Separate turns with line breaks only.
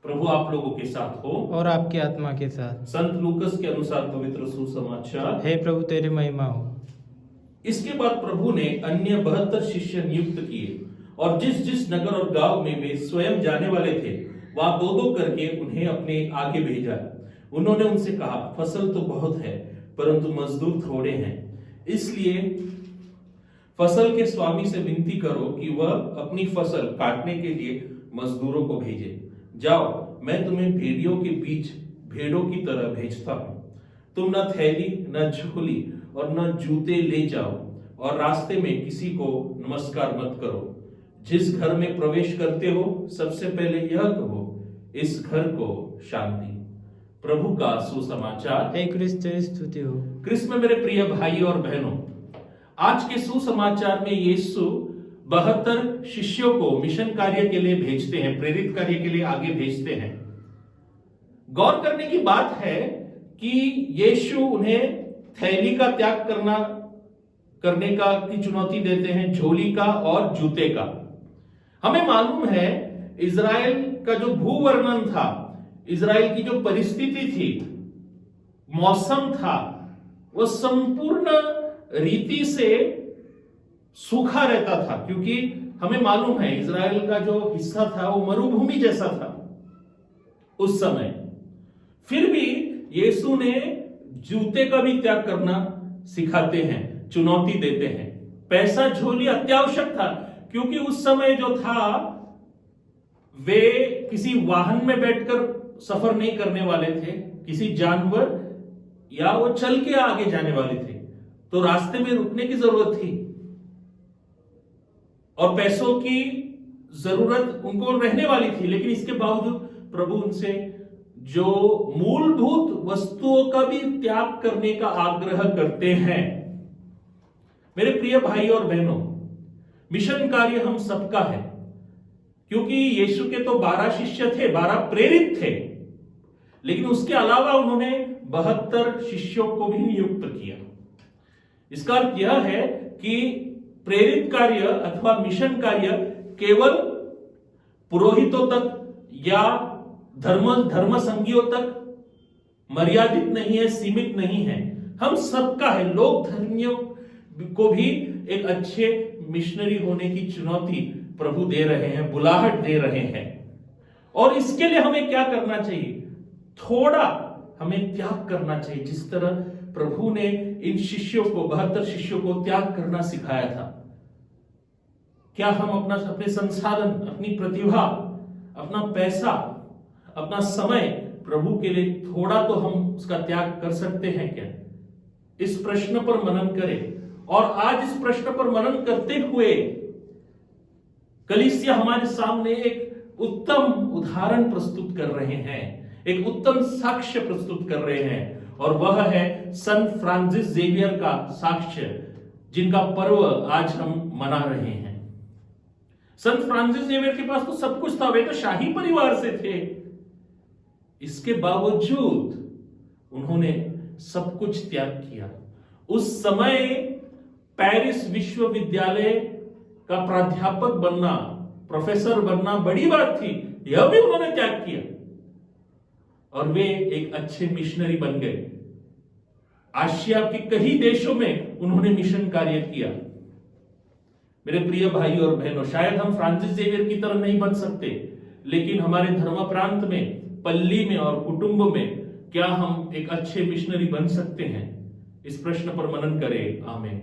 प्रभु आप लोगों के साथ हो
और आपकी आत्मा के साथ।
संत लूकस के अनुसार पवित्र सुसमाचार।
हे प्रभु तेरी महिमा हो।
इसके बाद प्रभु ने अन्य 72 शिष्य नियुक्त किए और जिस जिस नगर और गांव में वे स्वयं जाने वाले थे वहां दो दो करके उन्हें अपने आगे भेजा। उन्होंने उनसे कहा, फसल तो बहुत है परंतु मजदूर थोड़े हैं, इसलिए फसल के स्वामी से विनती करो कि वह अपनी फसल काटने के लिए मजदूरों को भेजे। जाओ, मैं तुम्हें भेड़ियों के बीच भेड़ों की तरह भेजता हूं। तुम न थैली न झोली और न जूते ले जाओ और रास्ते में किसी को नमस्कार मत करो। जिस घर में प्रवेश करते हो सबसे पहले यह कहो, इस घर को शांति। प्रभु का सुसमाचार।
हे क्रिस्त तेरी स्तुति हो।
क्रिस्त में मेरे प्रिय भाई और बहनों, आज के सुसमाचार में यीशु 72 शिष्यों को मिशन कार्य के लिए भेजते हैं, प्रेरित कार्य के लिए आगे भेजते हैं। गौर करने की बात है कि यीशु उन्हें थैली का त्याग करने की चुनौती देते हैं, झोली का और जूते का। हमें मालूम है इज़राइल का जो भूवर्णन था, इज़राइल की जो परिस्थिति थी, मौसम था, वो संपूर्ण रीति से सूखा रहता था, क्योंकि हमें मालूम है इज़राइल का जो हिस्सा था वो मरुभूमि जैसा था उस समय। फिर भी यीशु ने जूते का भी त्याग करना सिखाते हैं, चुनौती देते हैं। पैसा झोली अत्यावश्यक था, क्योंकि उस समय जो था वे किसी वाहन में बैठकर सफर नहीं करने वाले थे, किसी जानवर या वो चल के आगे जाने वाले थे, तो रास्ते में रुकने की जरूरत थी और पैसों की जरूरत उनको रहने वाली थी। लेकिन इसके बावजूद प्रभु उनसे जो मूलभूत वस्तुओं का भी त्याग करने का आग्रह करते हैं। मेरे प्रिय भाई और बहनों, मिशन कार्य हम सबका है, क्योंकि यीशु के तो 12 शिष्य थे, 12 प्रेरित थे, लेकिन उसके अलावा उन्होंने 72 शिष्यों को भी नियुक्त किया। इसका अर्थ यह है कि प्रेरित कार्य अथवा मिशन कार्य केवल पुरोहितों तक या धर्म संगियों तक मर्यादित नहीं है, सीमित नहीं है, हम सबका है। लोक धर्मियों को भी एक अच्छे मिशनरी होने की चुनौती प्रभु दे रहे हैं, बुलाहट दे रहे हैं। और इसके लिए हमें क्या करना चाहिए? थोड़ा हमें त्याग करना चाहिए, जिस तरह प्रभु ने इन शिष्यों को, 72 शिष्यों को त्याग करना सिखाया था। क्या हम अपने संसाधन, अपनी प्रतिभा, अपना पैसा, अपना समय प्रभु के लिए थोड़ा तो हम उसका त्याग कर सकते हैं क्या? इस प्रश्न पर मनन करें। और आज इस प्रश्न पर मनन करते हुए कलीसिया हमारे सामने एक उत्तम उदाहरण प्रस्तुत कर रहे हैं, एक उत्तम साक्ष्य प्रस्तुत कर रहे हैं, और वह है संत फ्रांसिस जेवियर का साक्ष्य, जिनका पर्व आज हम मना रहे हैं। संत फ्रांसिस जेवियर के पास तो सब कुछ था, वे तो शाही परिवार से थे। इसके बावजूद उन्होंने सब कुछ त्याग किया। उस समय पेरिस विश्वविद्यालय का प्राध्यापक बनना, प्रोफेसर बनना बड़ी बात थी, यह भी उन्होंने त्याग किया और वे एक अच्छे मिशनरी बन गए। आशिया के कई देशों में उन्होंने मिशन कार्य किया। मेरे प्रिय भाई और बहनों, शायद हम फ्रांसिस जेवियर की तरह नहीं बन सकते, लेकिन हमारे धर्म प्रांत में, पल्ली में और कुटुंब में क्या हम एक अच्छे मिशनरी बन सकते हैं? इस प्रश्न पर मनन करें। आमीन।